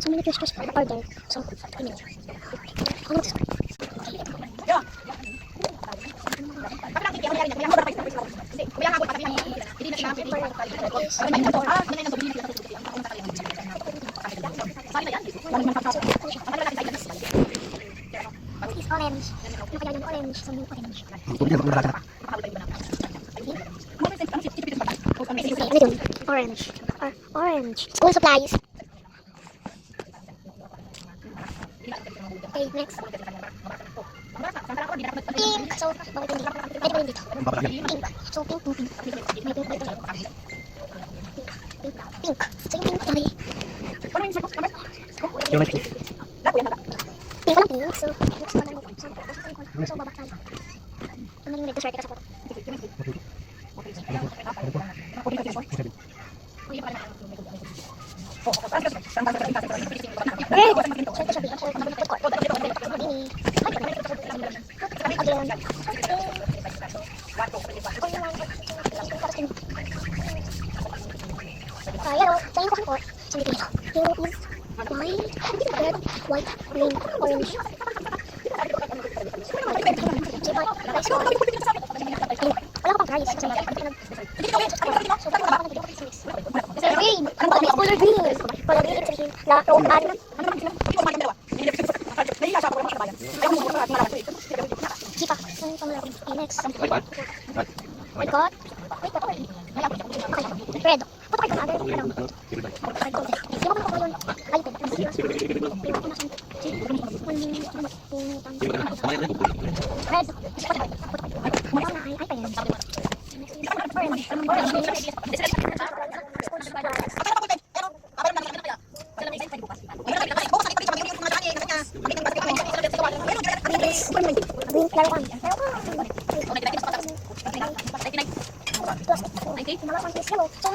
so many fish are there. So, I mean, ano to start? What is orange? Ano kaya yung orange? So, yung orange. Ano yun? Orange. Orange. School supplies. Okay, next. Pink. So, bakit hindi? Pwede ba yun dito? Pink. So, pink. May pink dito. Pink. So, yung pink ay... Pink walang pink. So, next ko lang. So, baba tayo. Ano yung red? Swerte ka sa photo. Yellow. So, yung coffee pot. So, dito. Yellow is white, red, white, green, orange. So, rice ko. Wala ko pang rice. So, green. Color green. Color green. Ibig sabihin, laruan. Chipa. So, yung panglaro. Okay, next. White God. Wait, what color? Okay. Red. What color ka na? Red gold. Di ba ko yun? Lighted. Red. Wala na. Ay pa yan. Orange. Green laruan. Plastic. Malawan is yellow. So,